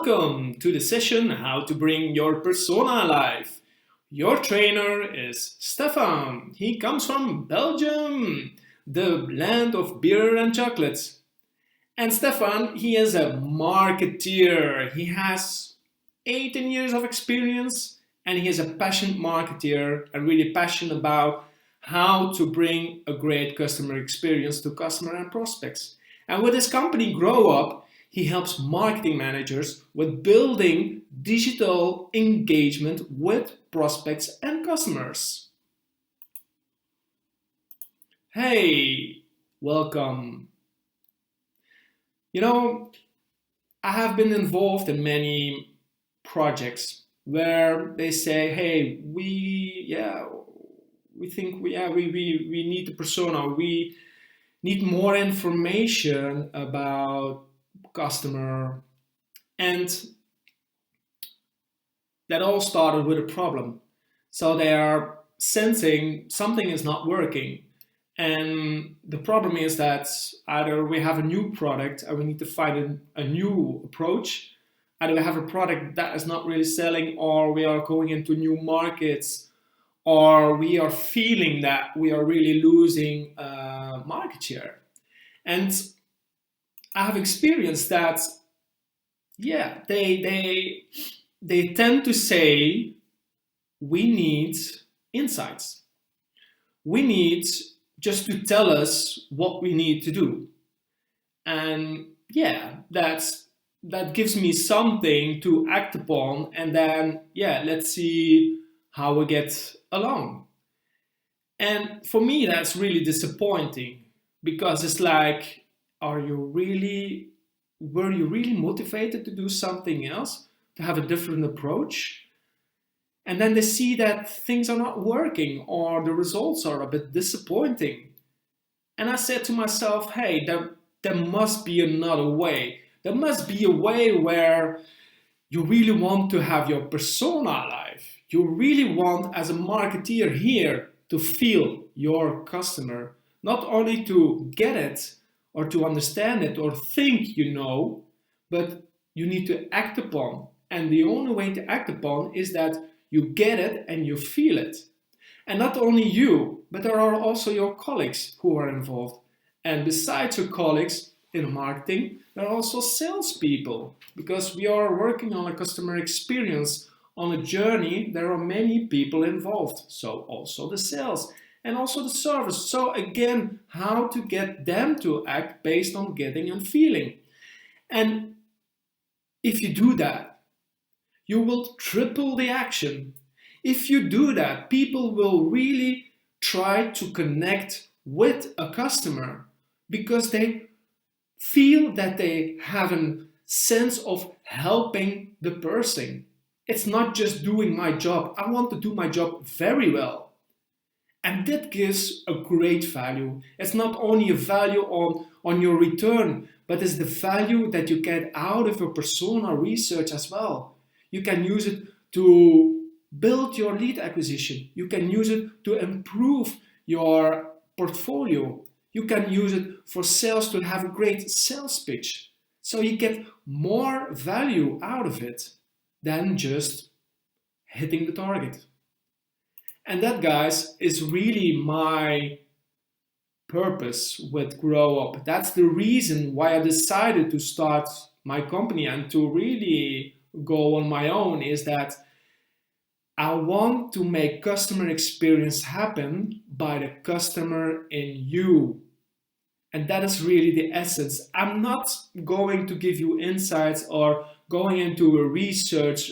Welcome to the session How to Bring Your Persona Alive. Your trainer is Stefaan. He comes from Belgium, the land of beer and chocolates. And Stefaan, he is a marketeer. He has 18 years of experience and he is a passionate marketeer and really passionate about how to bring a great customer experience to customer and prospects. And with his company Growthup, he helps marketing managers with building digital engagement with prospects and customers. Hey, welcome. I have been involved in many projects where they say, hey, we think we need a persona, we need more information about customer, and that all started with a problem. So they are sensing something is not working, and the problem is that either we have a new product and we need to find a new approach, either we have a product that is not really selling, or we are going into new markets, or we are feeling that we are really losing market share. And I have experienced that, they tend to say, we need insights. We need just to tell us what we need to do. And that gives me something to act upon, and then, let's see how we get along. And for me, that's really disappointing, because it's like, were you really motivated to do something else, to have a different approach? And then they see that things are not working, or the results are a bit disappointing. And I said to myself, hey, there must be another way. There must be a way where you really want to have your persona alive. You really want, as a marketeer here, to feel your customer, not only to get it, or to understand it, or think you know, but you need to act upon. And the only way to act upon is that you get it and you feel it. And not only you, but there are also your colleagues who are involved. And besides your colleagues in marketing, there are also salespeople, because we are working on a customer experience, on a journey. There are many people involved, so also the sales and also the service. So again, how to get them to act based on getting and feeling. And if you do that, you will triple the action. If you do that, people will really try to connect with a customer, because they feel that they have a sense of helping the person. It's not just doing my job. I want to do my job very well. And that gives a great value. It's not only a value on your return, but it's the value that you get out of your persona research as well. You can use it to build your lead acquisition. You can use it to improve your portfolio. You can use it for sales, to have a great sales pitch. So you get more value out of it than just hitting the target. And that, guys, is really my purpose with Growthup. That's the reason why I decided to start my company and to really go on my own, is that I want to make customer experience happen by the customer in you. And that is really the essence. I'm not going to give you insights or going into a research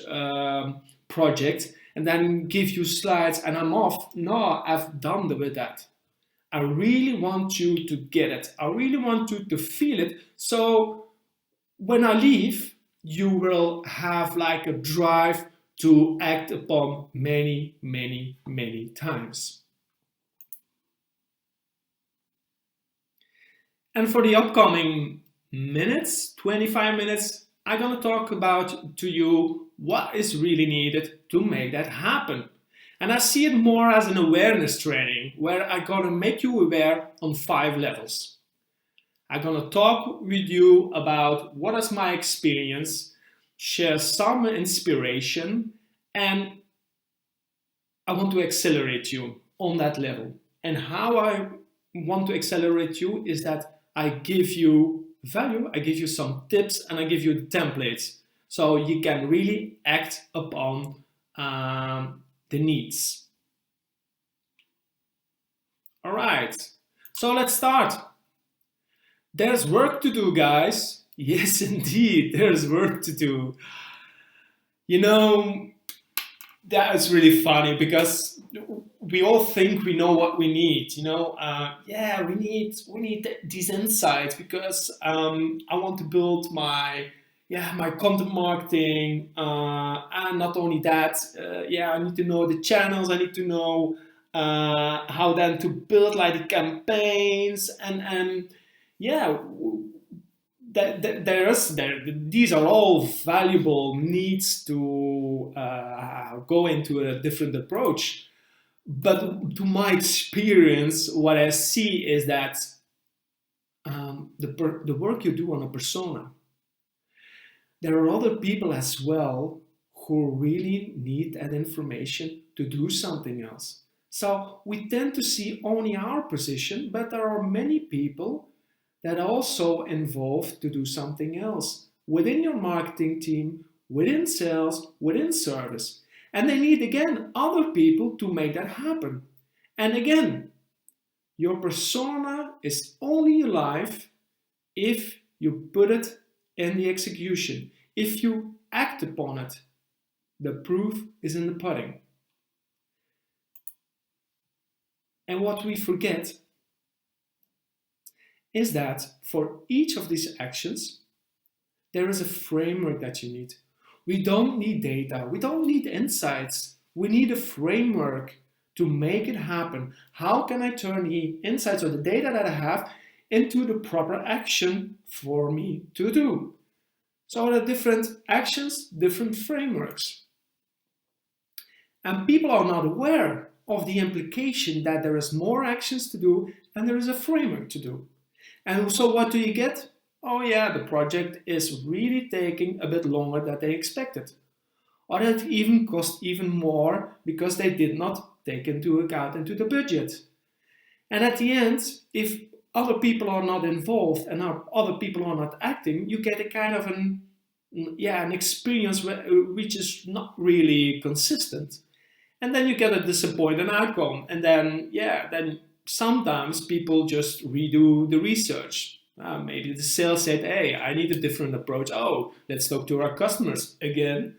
project and then give you slides and I'm off. No, I've done with that. I really want you to get it. I really want you to feel it. So when I leave, you will have like a drive to act upon many, many, many times. And for the upcoming minutes, 25 minutes, I'm going to talk about to you what is really needed to make that happen. And I see it more as an awareness training, where I'm going to make you aware on 5 levels. I'm going to talk with you about what is my experience, share some inspiration, and I want to accelerate you on that level. And how I want to accelerate you is that I give you value, I give you some tips, and I give you templates so you can really act upon the needs. All right, so let's start. There's work to do, guys. Yes, indeed, there's work to do. You know, that is really funny because we all think we know what we need. Yeah, we need these insights because I want to build my content marketing, and not only that, I need to know the channels. I need to know how then to build like the campaigns and yeah. These are all valuable needs to go into a different approach. But to my experience, what I see is that the work you do on a persona, there are other people as well who really need that information to do something else. So we tend to see only our position, but there are many people that are also involved to do something else within your marketing team, within sales, within service. And they need, again, other people to make that happen. And again, your persona is only alive if you put it in the execution, if you act upon it. The proof is in the pudding. And what we forget is that for each of these actions, there is a framework that you need. We don't need data, we don't need insights, we need a framework to make it happen. How can I turn the insights or the data that I have into the proper action for me to do? So there are different actions, different frameworks. And people are not aware of the implication that there is more actions to do and there is a framework to do. And so what do you get? Oh yeah, the project is really taking a bit longer than they expected. Or it even cost even more because they did not take into account into the budget. And at the end, if other people are not involved and other people are not acting, you get a kind of an experience which is not really consistent. And then you get a disappointing outcome. And then sometimes people just redo the research. Maybe the sales said, hey, I need a different approach. Oh, let's talk to our customers again.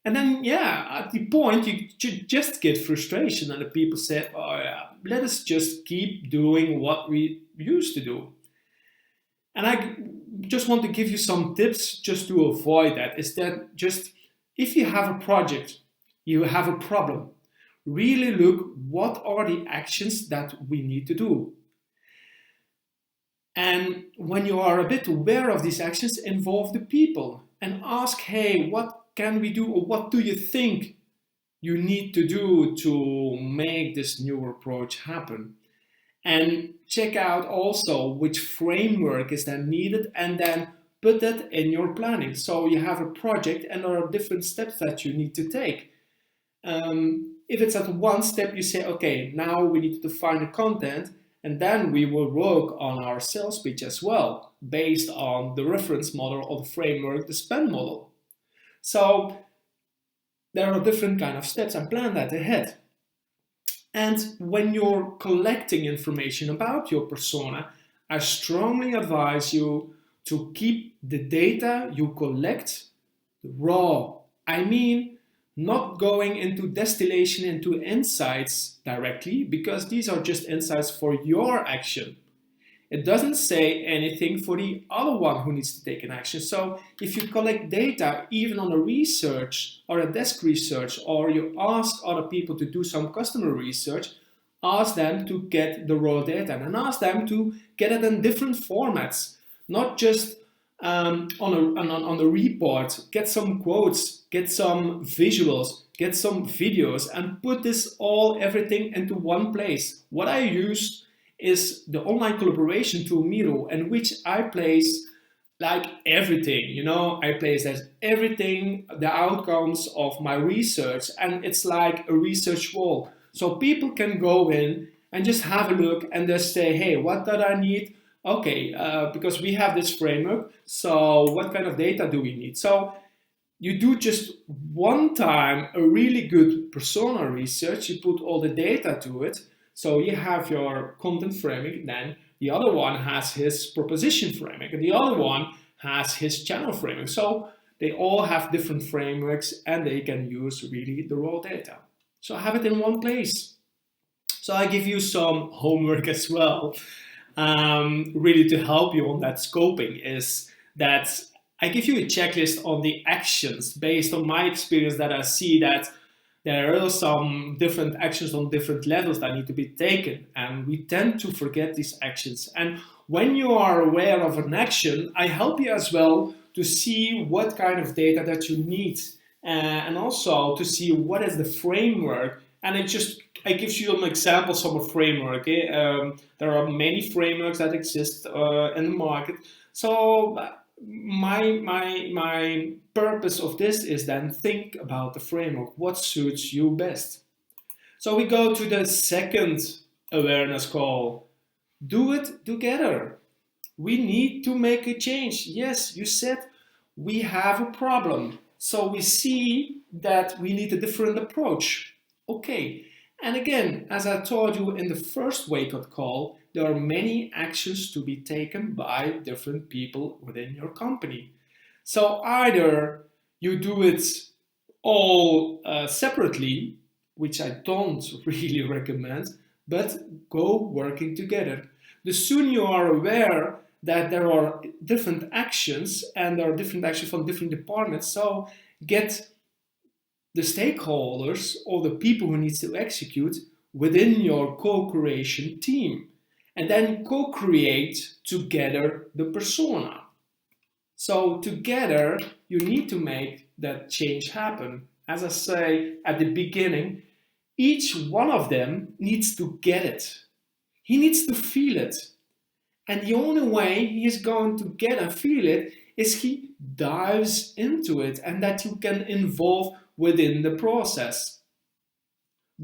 And then, at the point, you just get frustration. And the people said, oh, yeah, let us just keep doing what we used to do. And I just want to give you some tips just to avoid that. Is that just, if you have a project, you have a problem, really look what are the actions that we need to do. And when you are a bit aware of these actions, involve the people and ask, hey, what can we do, or what do you think you need to do to make this new approach happen? And check out also which framework is then needed and then put that in your planning. So you have a project and there are different steps that you need to take. If it's at one step, you say, okay, now we need to define the content, and then we will work on our sales pitch as well, based on the reference model or the framework, the spend model. So there are different kind of steps, and plan that ahead. And when you're collecting information about your persona, I strongly advise you to keep the data you collect raw. I mean, not going into distillation into insights directly, because these are just insights for your action. It doesn't say anything for the other one who needs to take an action. So if you collect data, even on a research or a desk research, or you ask other people to do some customer research, ask them to get the raw data and ask them to get it in different formats, not just on a report. Get some quotes, get some visuals, get some videos, and put everything into one place. What I use is the online collaboration tool Miro, in which I place like everything, I place as everything, the outcomes of my research, and it's like a research wall. So people can go in and just have a look and just say, hey, what do I need? Okay, because we have this framework, so what kind of data do we need? So you do just one time a really good persona research, you put all the data to it, so you have your content framework, then the other one has his proposition framework, and the other one has his channel framework. So they all have different frameworks and they can use really the raw data. So I have it in one place. So I give you some homework as well, really to help you on that scoping, is that I give you a checklist on the actions based on my experience, that I see that there are some different actions on different levels that need to be taken, and we tend to forget these actions. And when you are aware of an action, I help you as well to see what kind of data that you need, and also to see what is the framework. And I give you some examples of a framework. There are many frameworks that exist in the market. So my purpose of this is then think about the framework. What suits you best? So we go to the second awareness call. Do it together. We need to make a change. Yes, you said we have a problem. So we see that we need a different approach. Okay. And again, as I told you in the first wake-up call, there are many actions to be taken by different people within your company. So either you do it all separately, which I don't really recommend, but go working together. The sooner you are aware that there are different actions, and there are different actions from different departments, so get the stakeholders or the people who need to execute within your co-creation team, and then co-create together the persona. So together you need to make that change happen. As I say at the beginning, each one of them needs to get it. He needs to feel it. And the only way he is going to get and feel it is he dives into it, and that you can involve within the process.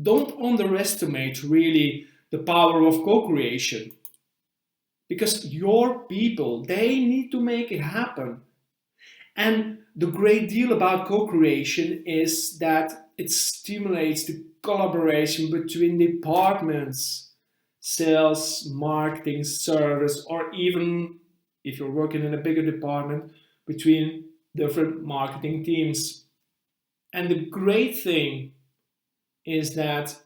Don't underestimate really the power of co-creation, because your people, they need to make it happen. And the great deal about co-creation is that it stimulates the collaboration between departments, sales, marketing, service, or even if you're working in a bigger department, between different marketing teams. And the great thing is that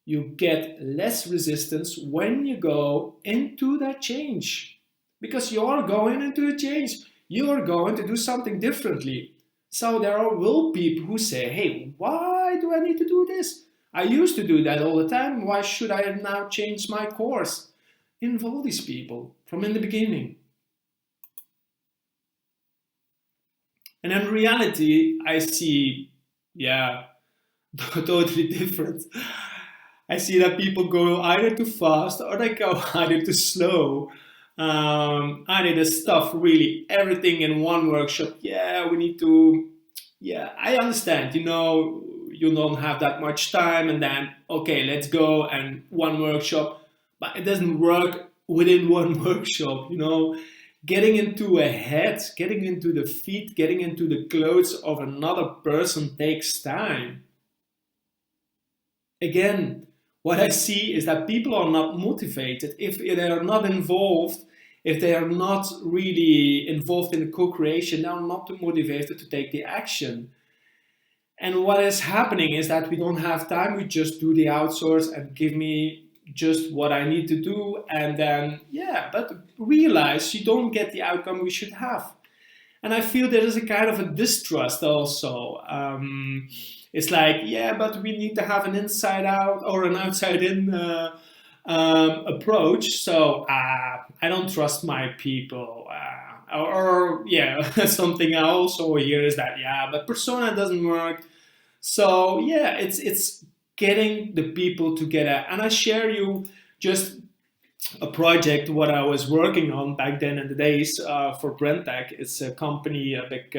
you get less resistance when you go into that change. Because you're going into a change. You're going to do something differently. So there will people who say, hey, why do I need to do this? I used to do that all the time. Why should I now change my course? Involve these people from in the beginning. And in reality, I see, totally different. I see that people go either too fast or they go either too slow. Either the stuff really everything in one workshop. We need to. I understand. You don't have that much time, and then okay, let's go and one workshop, but it doesn't work within one workshop. Getting into a head, getting into the feet, getting into the clothes of another person takes time. Again, what I see is that people are not motivated if they are not involved. If they are not really involved in the co-creation, they are not motivated to take the action. And what is happening is that we don't have time. We just do the outsource and give me just what I need to do. And then, but realize you don't get the outcome we should have. And I feel there is a kind of a distrust also. It's like, but we need to have an inside out or an outside in approach. So I don't trust my people. Something I also hear is that, but persona doesn't work. So it's getting the people together. And I share you just a project what I was working on back then in the days for Brenntag. It's a company, a big,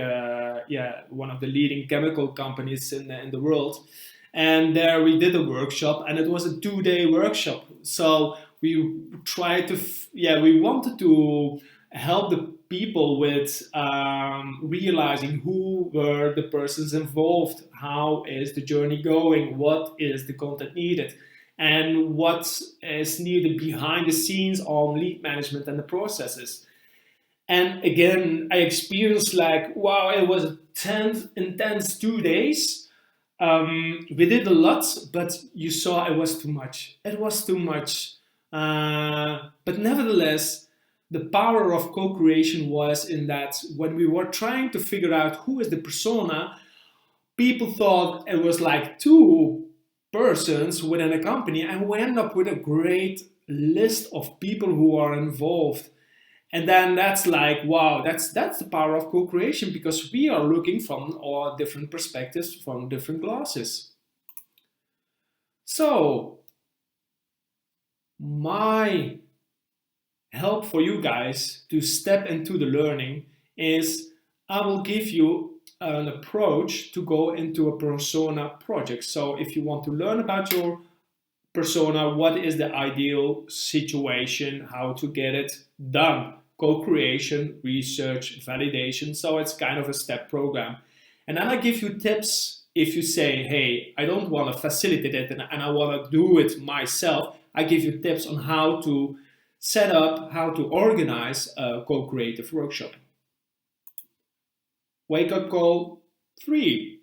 one of the leading chemical companies in the world. And there we did a workshop, and it was a 2-day workshop. So we tried to, we wanted to help the people with realizing who were the persons involved, how is the journey going, what is the content needed, and what is needed behind the scenes on lead management and the processes. And again, I experienced like, wow, it was a intense 2 days. We did a lot, but you saw it was too much. It was too much. But nevertheless, the power of co-creation was in that when we were trying to figure out who is the persona, people thought it was like two persons within a company, and we end up with a great list of people who are involved. And then that's like, wow, that's the power of co-creation, because we are looking from all different perspectives, from different glasses. So my help for you guys to step into the learning is I will give you an approach to go into a persona project. So if you want to learn about your persona, what is the ideal situation, how to get it done, co-creation, research, validation. So it's kind of a step program. And then I give you tips if you say, hey, I don't want to facilitate it and I want to do it myself. I give you tips on how to set up, how to organize a co-creative workshop. Wake up call 3.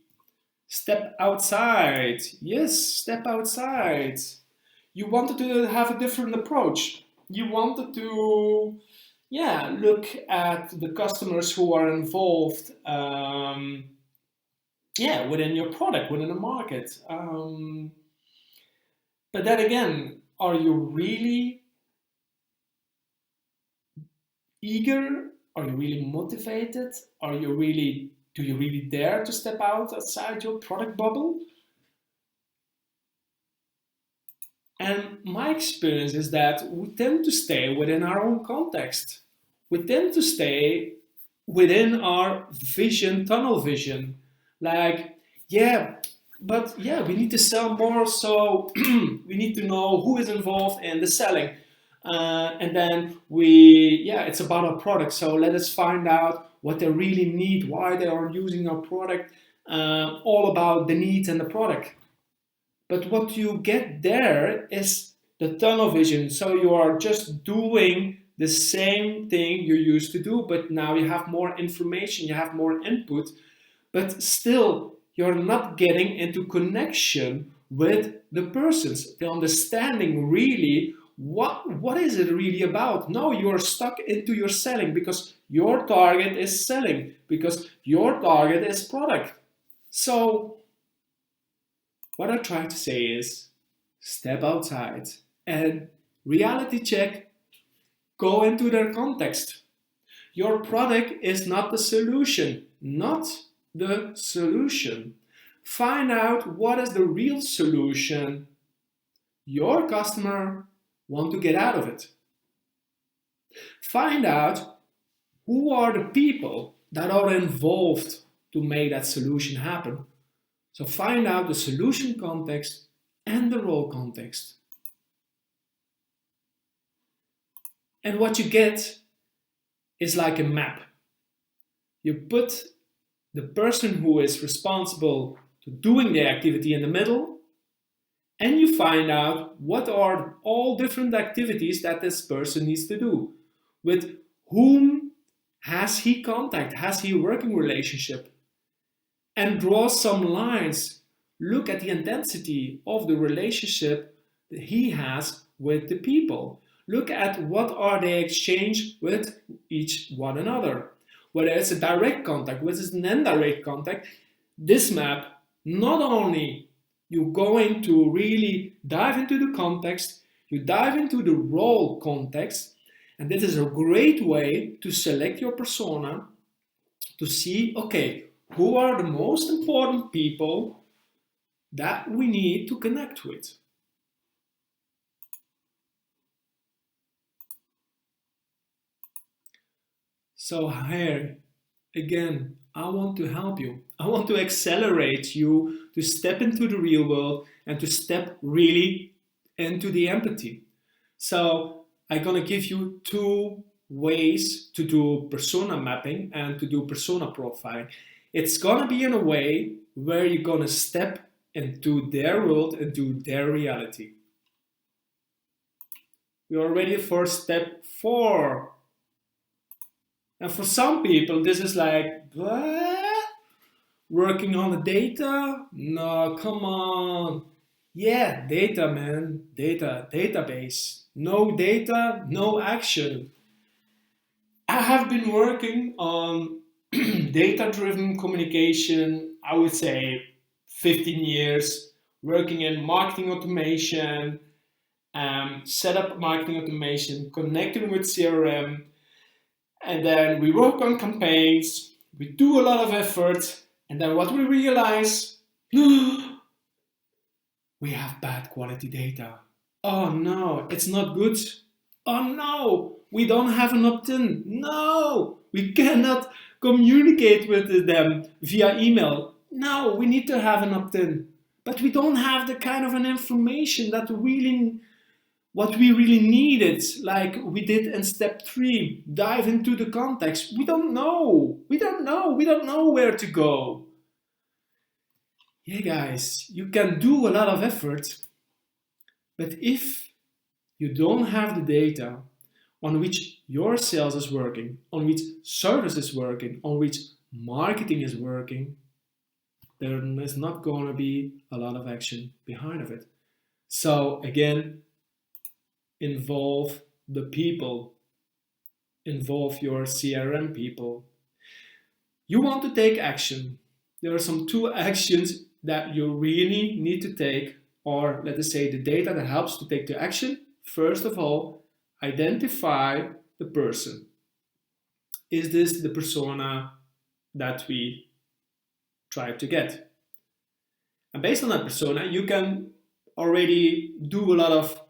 Step outside. Yes, step outside. You wanted to have a different approach. You wanted to, look at the customers who are involved, within your product, within the market. But then again, are you really eager? Are you really motivated? Do you really dare to step outside your product bubble? And my experience is that we tend to stay within our own context. We tend to stay within our vision, tunnel vision. Like, we need to sell more, so we need to know who is involved in the selling. And then it's about our product. So let us find out what they really need, why they are using our product, all about the needs and the product. But what you get there is the tunnel vision. So you are just doing the same thing you used to do, but now you have more information, you have more input, but still you're not getting into connection with the persons, the understanding really what is it really about. No, you're stuck into your selling because your target is selling, because your target is product. So what I try to say is step outside and reality check, go into their context. Your product is not the solution, not the solution. Find out what is the real solution your customer want to get out of it. Find out who are the people that are involved to make that solution happen. So find out the solution context and the role context. And what you get is like a map. You put the person who is responsible to doing the activity in the middle, and you find out what are all different activities that this person needs to do. With whom has he contact? Has he a working relationship? And draw some lines. Look at the intensity of the relationship that he has with the people. Look at what are they exchange with each one another. Whether it's a direct contact, whether it's an indirect contact, this map not only you're going to really dive into the context, you dive into the role context, and this is a great way to select your persona, to see, okay, who are the most important people that we need to connect with. So here, again, I want to help you. I want to accelerate you to step into the real world and to step really into the empathy. So I'm gonna give you two ways to do persona mapping and to do persona profiling. It's gonna be in a way where you're gonna step into their world, into their reality. We're already for step 4. And for some people, this is like, what? Working on the data? No, come on. Yeah, data, man. Data, database. No data, no action. I have been working on data-driven communication, I would say 15 years, working in marketing automation, set up marketing automation, connecting with CRM, and then we work on campaigns, we do a lot of effort, and then what we realize, we have bad quality data. Oh no, it's not good. Oh no, we don't have an opt-in. No, we cannot communicate with them via email. No, we need to have an opt-in. But we don't have the kind of an information that really what we really needed, like we did in step 3, dive into the context. We don't know. We don't know where to go. Yeah, guys, you can do a lot of effort, but if you don't have the data on which your sales is working, on which service is working, on which marketing is working, there is not going to be a lot of action behind of it. So again, involve the people, involve your CRM people. You want to take action. There are some 2 actions that you really need to take, or let us say the data that helps to take the action. First of all, identify the person. Is this the persona that we try to get? And based on that persona, you can already do a lot of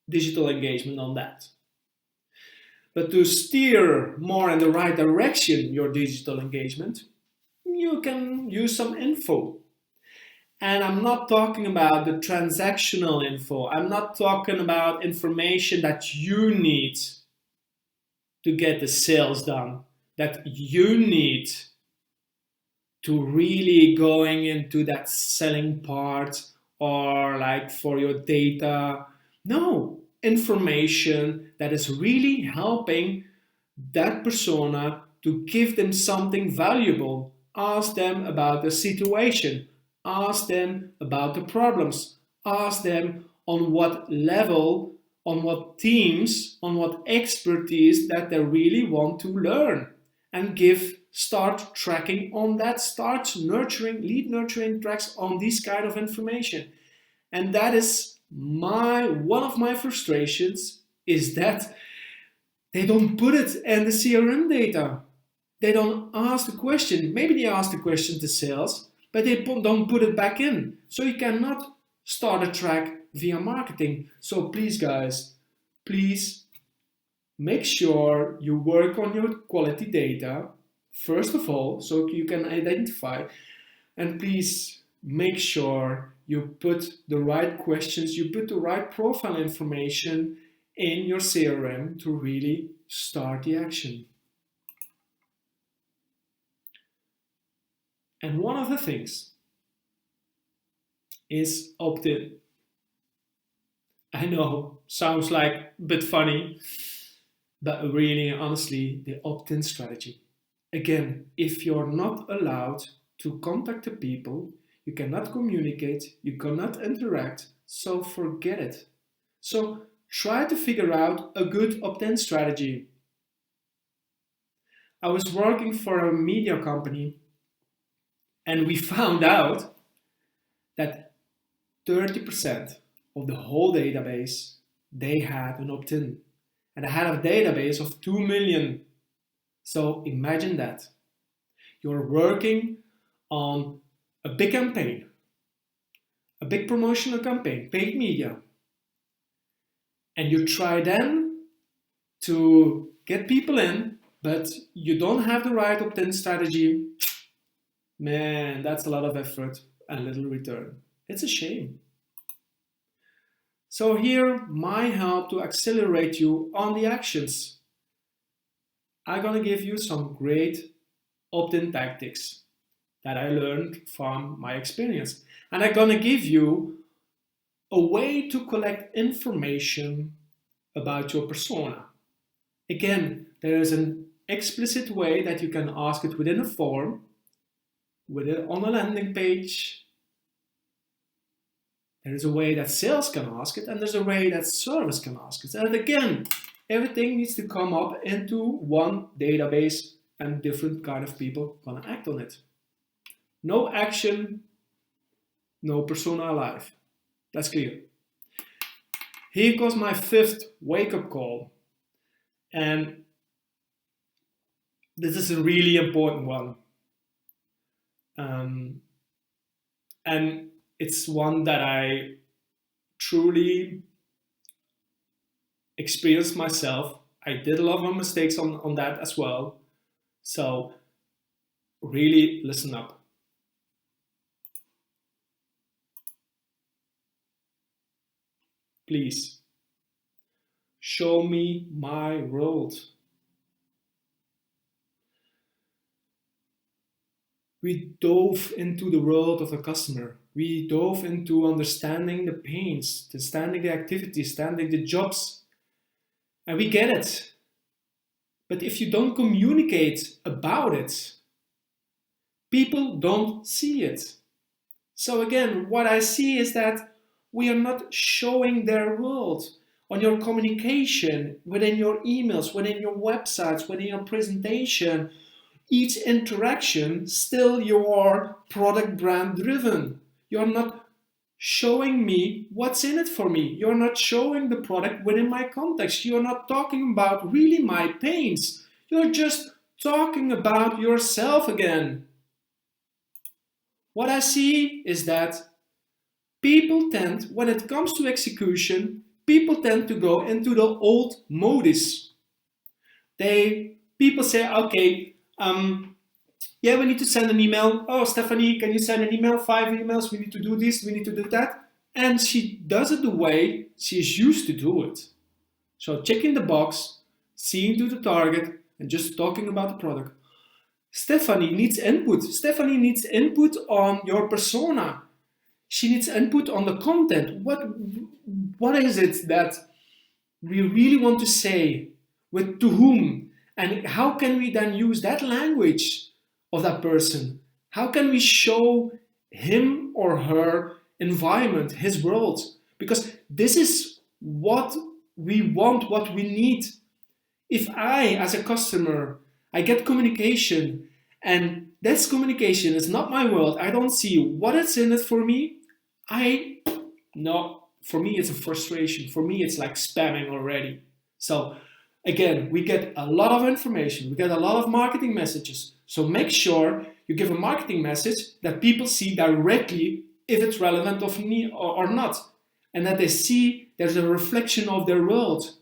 digital engagement on that. But to steer more in the right direction your digital engagement, you can use some info. And I'm not talking about the transactional info. I'm not talking about information that you need to get the sales done, that you need to really going into that selling part or like for your data. No, information that is really helping that persona to give them something valuable. Ask them about the situation. Ask them about the problems. Ask them on what level, on what teams, on what expertise that they really want to learn. And start tracking on that, start nurturing, lead nurturing tracks on this kind of information. And that is one of my frustrations is that they don't put it in the CRM data. They don't ask the question. Maybe they ask the question to sales, but they don't put it back in. So you cannot start a track via marketing. So please guys, please make sure you work on your quality data first of all, so you can identify, and please make sure you put the right questions, you put the right profile information in your CRM to really start the action. And one of the things is opt-in. I know, sounds like a bit funny, but really, honestly, the opt-in strategy. Again, if you're not allowed to contact the people, you cannot communicate, you cannot interact, so forget it. So try to figure out a good opt-in strategy. I was working for a media company and we found out that 30% of the whole database, they had an opt-in. And I had a database of 2 million. So imagine that. You're working on a big campaign, a big promotional campaign, paid media. And you try then to get people in, but you don't have the right opt-in strategy, man, that's a lot of effort and little return. It's a shame. So here, my help to accelerate you on the actions. I'm gonna give you some great opt-in tactics that I learned from my experience. And I'm gonna give you a way to collect information about your persona. Again, there is an explicit way that you can ask it within a form, on a landing page. There is a way that sales can ask it, and there's a way that service can ask it. And again, everything needs to come up into one database, and different kind of people gonna act on it. No action, no persona alive. That's clear. Here goes my 5th wake-up call. And this is a really important one. And it's one that I truly experienced myself. I did a lot of mistakes on that as well. So really listen up. Please, show me my world. We dove into the world of the customer. We dove into understanding the pains, understanding the activities, understanding the jobs. And we get it. But if you don't communicate about it, people don't see it. So again, what I see is that we are not showing their world on your communication, within your emails, within your websites, within your presentation. Each interaction, still you are product brand driven. You're not showing me what's in it for me. You're not showing the product within my context. You're not talking about really my pains. You're just talking about yourself again. What I see is that people tend, when it comes to execution, people tend to go into the old modus. People say, okay, yeah, we need to send an email. Oh, Stephanie, can you send an email? 5 emails. We need to do this. We need to do that. And she does it the way she's used to do it. So checking the box, seeing to the target, and just talking about the product. Stephanie needs input. Stephanie needs input on your persona. She needs input on the content. What is it that we really want to say? To whom? And how can we then use that language of that person? How can we show him or her environment, his world? Because this is what we want, what we need. If I, as a customer, I get communication and this communication is not my world, I don't see what is in it for me, for me it's a frustration. For me it's like spamming already. So again, we get a lot of information, we get a lot of marketing messages. So make sure you give a marketing message that people see directly if it's relevant or not. And that they see there's a reflection of their world.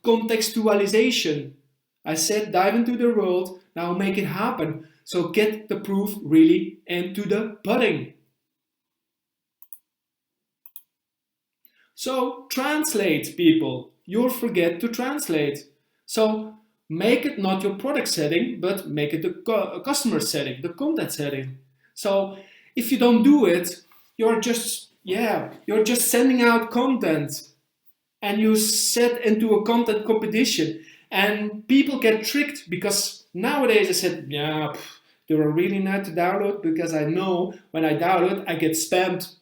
Contextualization. I said dive into their world, now make it happen. So get the proof really into the pudding. So translate, people. You'll forget to translate. So make it not your product setting, but make it the customer setting, the content setting. So if you don't do it, you're just sending out content and you set into a content competition and people get tricked because nowadays I said, they were really not to download because I know when I download, I get spammed.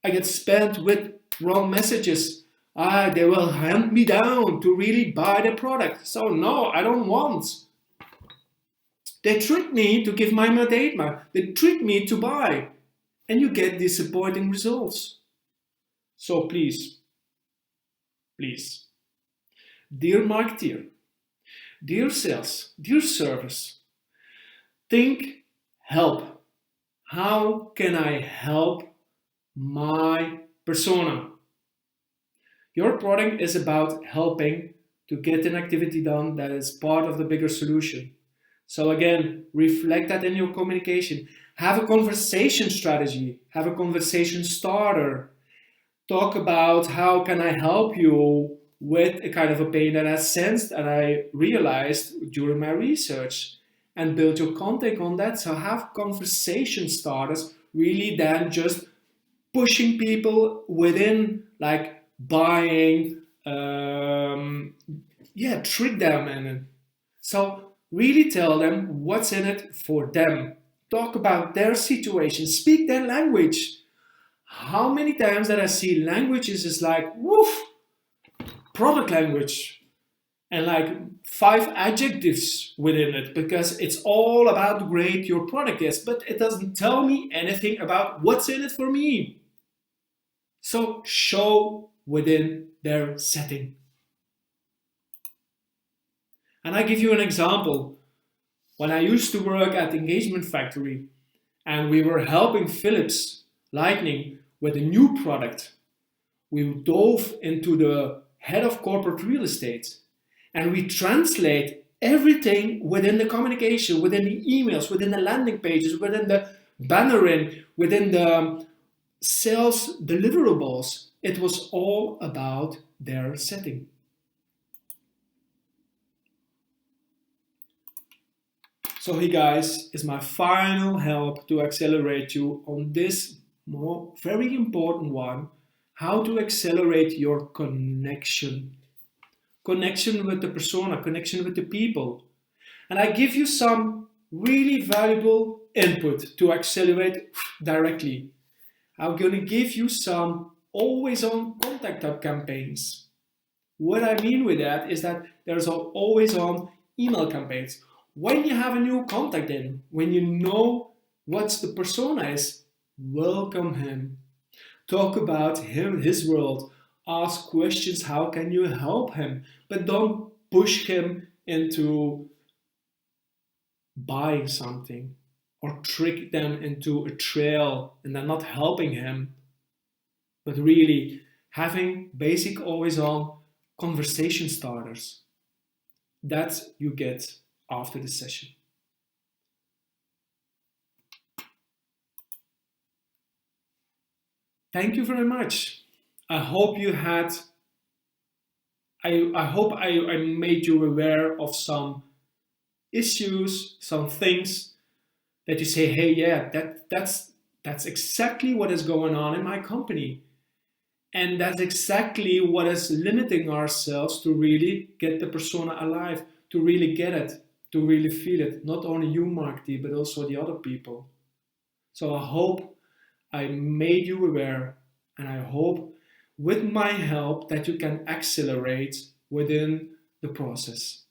I get spammed with wrong messages. They will hunt me down to really buy the product. So no, I don't want. They trick me to give my data. They trick me to buy. And you get disappointing results. So please, dear marketeer, dear sales, dear service, think help. How can I help my persona? Your product is about helping to get an activity done that is part of the bigger solution. So again, reflect that in your communication. Have a conversation strategy. Have a conversation starter. Talk about how can I help you with a kind of a pain that I sensed and I realized during my research, and build your content on that. So have conversation starters, really then just pushing people within, like buying, trick them in. So really tell them what's in it for them. Talk about their situation. Speak their language. How many times that I see languages is like, woof, product language, and like 5 adjectives within it, because it's all about how great your product is, but it doesn't tell me anything about what's in it for me. So show within their setting. And I give you an example. When I used to work at Engagement Factory and we were helping Philips Lighting with a new product, we dove into the head of corporate real estate and we translate everything within the communication, within the emails, within the landing pages, within the bannering, within the sales deliverables. It was all about their setting. So here, guys, is my final help to accelerate you on this very important one: how to accelerate your connection. Connection with the persona, connection with the people. And I give you some really valuable input to accelerate directly. I'm going to give you some always-on contact up campaigns. What I mean with that is that there's always-on email campaigns. When you have a new contact in, when you know what the persona is, welcome him. Talk about him, his world. Ask questions, how can you help him? But don't push him into buying something or trick them into a trail and then not helping him, but really having basic always-on conversation starters. That you get after the session. Thank you very much. I hope you had, I hope I made you aware of some issues, some things that you say, hey, yeah, that's exactly what is going on in my company. And that's exactly what is limiting ourselves to really get the persona alive, to really get it, to really feel it. Not only you, Mark D, but also the other people. So I hope I made you aware, and I hope with my help that you can accelerate within the process.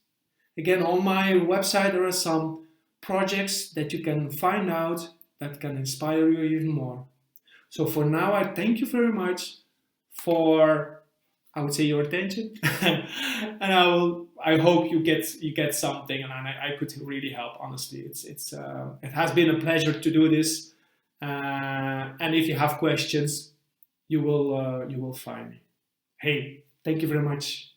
Again, on my website there are some projects that you can find out that can inspire you even more. So for now, I thank you very much for, I would say, your attention, and I hope you get something, and I could really help. Honestly, it has been a pleasure to do this, and if you have questions, you will find me. Hey, thank you very much.